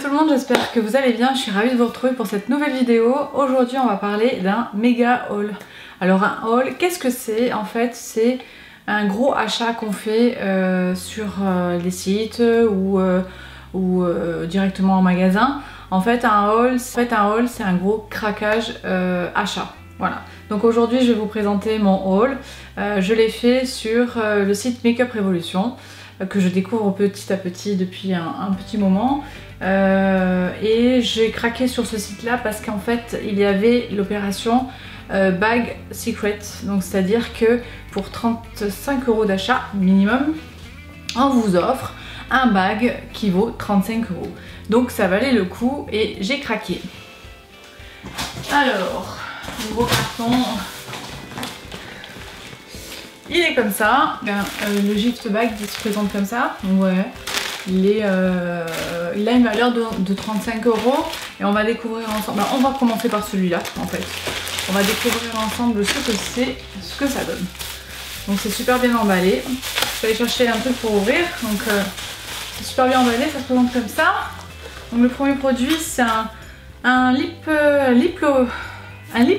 tout le monde, j'espère que vous allez bien, je suis ravie de vous retrouver pour cette nouvelle vidéo. Aujourd'hui on va parler d'un méga haul. Alors un haul, qu'est-ce que c'est? En fait c'est un gros achat qu'on fait sur les sites ou directement en magasin. En fait un haul c'est un gros craquage achat. Voilà, donc aujourd'hui je vais vous présenter mon haul. Je l'ai fait sur le site Makeup Revolution que je découvre petit à petit depuis un petit moment. Et j'ai craqué sur ce site là parce qu'en fait il y avait l'opération Bag Secret, donc c'est à dire que pour 35 € d'achat minimum on vous offre un bag qui vaut 35 €, donc ça valait le coup et j'ai craqué. Alors le gros carton, il est comme ça. Le gift bag il se présente comme ça, ouais. Il a une valeur de 35 € et on va découvrir ensemble. On va commencer par celui-là en fait. On va découvrir ensemble ce que c'est, ce que ça donne. Donc c'est super bien emballé. Je vais aller chercher un truc pour ouvrir. Donc c'est super bien emballé, ça se présente comme ça. Donc le premier produit c'est un lip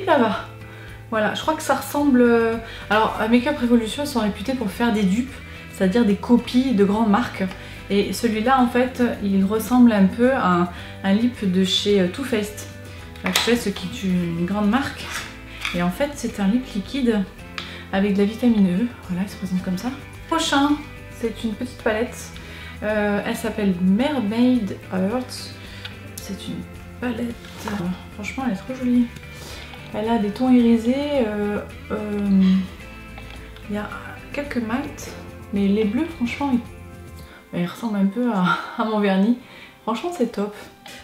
lava. Voilà, je crois que ça ressemble. Alors Makeup Revolution sont réputés pour faire des dupes, c'est-à-dire des copies de grandes marques. Et celui-là, en fait, il ressemble un peu à un lip de chez Too Faced. Too Faced qui est une grande marque. Et en fait, c'est un lip liquide avec de la vitamine E. Voilà, il se présente comme ça. Prochain, c'est une petite palette. Elle s'appelle Mermaid Heart. C'est une palette. Franchement, elle est trop jolie. Elle a des tons irisés. Il y a quelques mattes. Mais les bleus, franchement, il ressemble un peu à mon vernis. Franchement c'est top.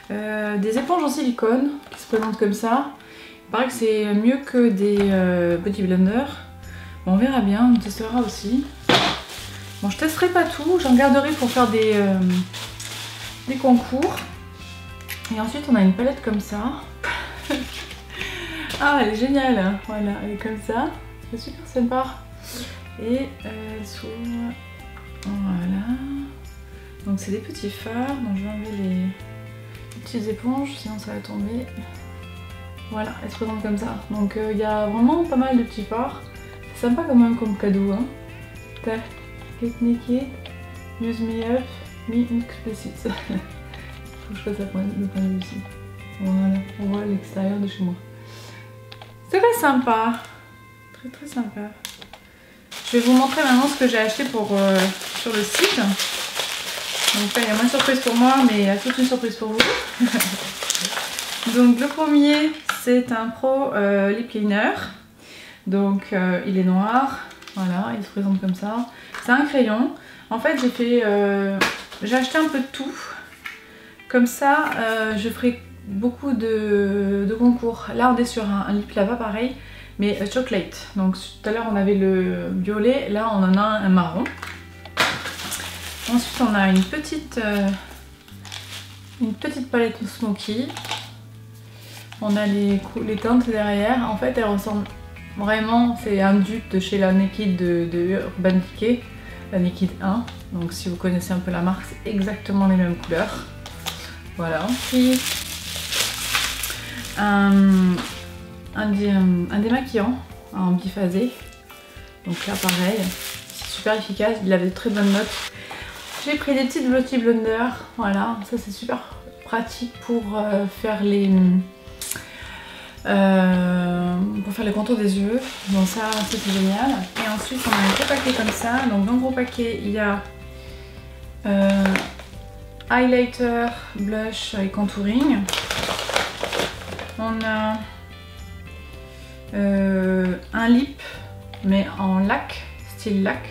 Des éponges en silicone qui se présentent comme ça. Il paraît que c'est mieux que des body blenders. Bon, on verra bien, on testera aussi. Bon, je testerai pas tout, j'en garderai pour faire des concours. Et ensuite on a une palette comme ça. Ah, elle est géniale, hein. Voilà, elle est comme ça. C'est super sympa. Et elle s'ouvre. Voilà. Donc c'est des petits fards, donc je vais enlever les petites éponges, sinon ça va tomber. Voilà, elle se présente comme ça. Donc il y a vraiment pas mal de petits fards. C'est sympa quand même comme cadeau, hein. Tac, get naked, use me up, me explicit. Faut que je fasse le point de vue ici. Voilà, on voit l'extérieur de chez moi. C'est très sympa, très très sympa. Je vais vous montrer maintenant ce que j'ai acheté pour sur le site. Donc là il y a moins de surprise pour moi, mais il y a toute une surprise pour vous. Donc le premier c'est un Pro Lip Cleaner. Donc il est noir, voilà, il se présente comme ça. C'est un crayon. En fait j'ai acheté un peu de tout. Comme ça je ferai beaucoup de concours. Là on est sur un lip lava pareil, mais chocolate. Donc tout à l'heure on avait le violet, là on en a un marron. Ensuite on a une petite palette smoky. On a les teintes derrière. En fait elles ressemblent vraiment, c'est un dupe de chez la Naked de Urban Decay, la Naked 1. Donc si vous connaissez un peu la marque, c'est exactement les mêmes couleurs. Voilà. Puis un démaquillant en biphasé. Donc là pareil, c'est super efficace, il avait de très bonnes notes. J'ai pris des petites beauty blenders, voilà, ça c'est super pratique pour faire les contours des yeux. Donc ça c'est génial. Et ensuite on a un gros paquet comme ça. Donc dans le gros paquet il y a highlighter, blush et contouring. On a un lip mais en lac, style lac.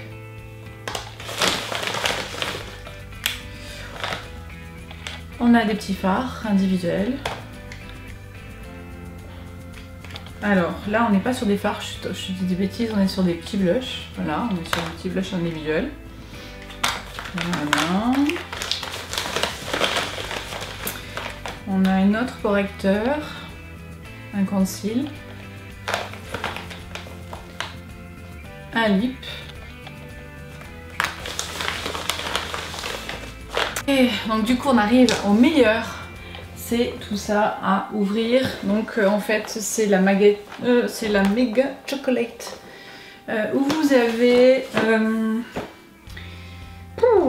On a des petits fards individuels. Alors là on n'est pas sur des fards, je dis des bêtises, on est sur des petits blushs. Voilà, on est sur des petits blushs individuels. Voilà. On a un autre correcteur, un conceal, un lip, Et donc du coup on arrive au meilleur, c'est tout ça à ouvrir. Donc en fait c'est la Mega Chocolate où vous avez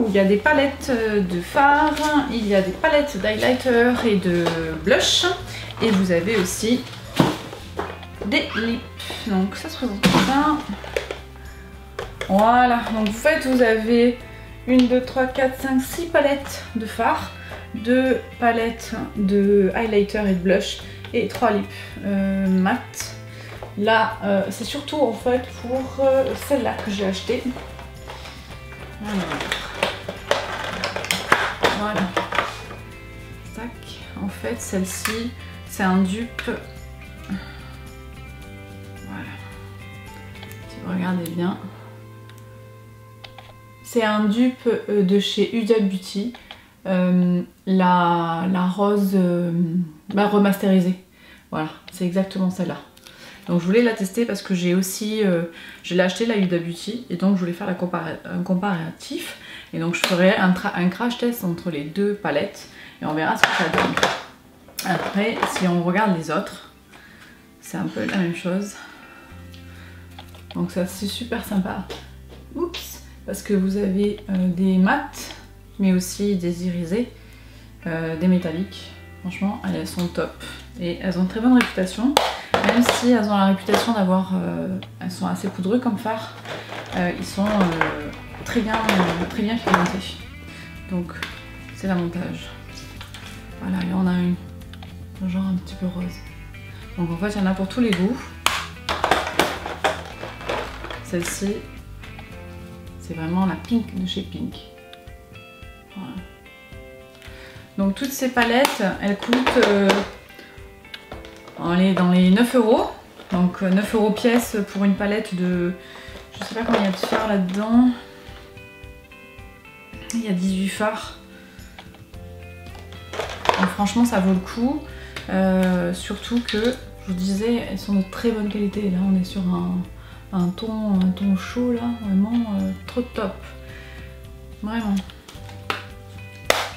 il y a des palettes de fard, il y a des palettes d'highlighter et de blush, et vous avez aussi des lips. Donc ça se présente comme ça. Voilà, donc vous avez 1, 2, 3, 4, 5, 6 palettes de fard, 2 palettes de highlighter et de blush et 3 lips mat. Là, c'est surtout en fait pour celle-là que j'ai acheté. Voilà. Tac. En fait, celle-ci, c'est un dupe. Voilà. Si vous regardez bien. C'est un dupe de chez Huda Beauty. La rose remasterisée. Voilà, c'est exactement celle-là. Donc je voulais la tester parce que j'ai aussi, je l'ai acheté la Huda Beauty et donc je voulais faire un comparatif. Et donc je ferai un crash test entre les deux palettes et on verra ce que ça donne. Après, si on regarde les autres, c'est un peu la même chose. Donc ça c'est super sympa. Oups, parce que vous avez des mats, mais aussi des irisés, des métalliques. Franchement, elles sont top et elles ont une très bonne réputation. Même si elles ont la réputation d'avoir, elles sont assez poudreux comme fard, ils sont très bien pigmentés. Donc c'est l'avantage. Voilà, là on a une genre un petit peu rose. Donc en fait il y en a pour tous les goûts. Celle-ci, c'est vraiment la Pink de chez Pink. Voilà. Donc toutes ces palettes, elles coûtent dans les 9 €. Donc 9 € pièce pour une palette de... Je sais pas combien il y a de fards là-dedans. Il y a 18 fards. Donc franchement ça vaut le coup. Surtout que, je vous disais, elles sont de très bonne qualité. Là on est sur un ton chaud là, vraiment trop top. Vraiment.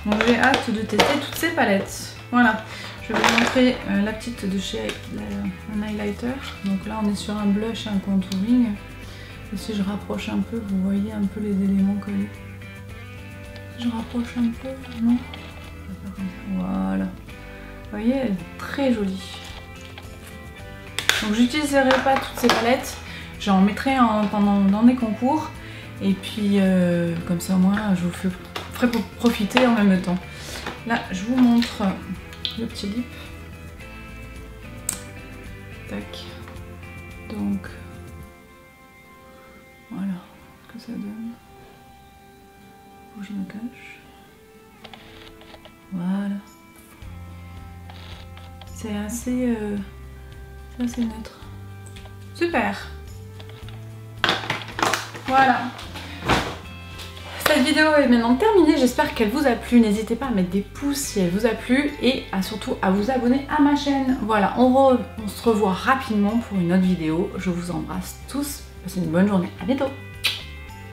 Donc j'ai hâte de tester toutes ces palettes. Voilà. Je vais vous montrer la petite de chez un highlighter. Donc là on est sur un blush et un contouring. Et si je rapproche un peu, vous voyez un peu les éléments collés. Je rapproche un peu, non? Voilà. Vous voyez, elle est très jolie. Donc j'utiliserai pas toutes ces palettes. J'en mettrai dans des concours. Et puis comme ça au moins je vous ferai profiter en même temps. Là je vous montre le petit lip. Tac. Donc voilà ce que ça donne. Où je me cache. Voilà. C'est assez neutre. Super. Voilà. Cette vidéo est maintenant terminée, j'espère qu'elle vous a plu. N'hésitez pas à mettre des pouces si elle vous a plu et surtout à vous abonner à ma chaîne. Voilà, on se revoit rapidement pour une autre vidéo. Je vous embrasse tous, passez une bonne journée, à bientôt.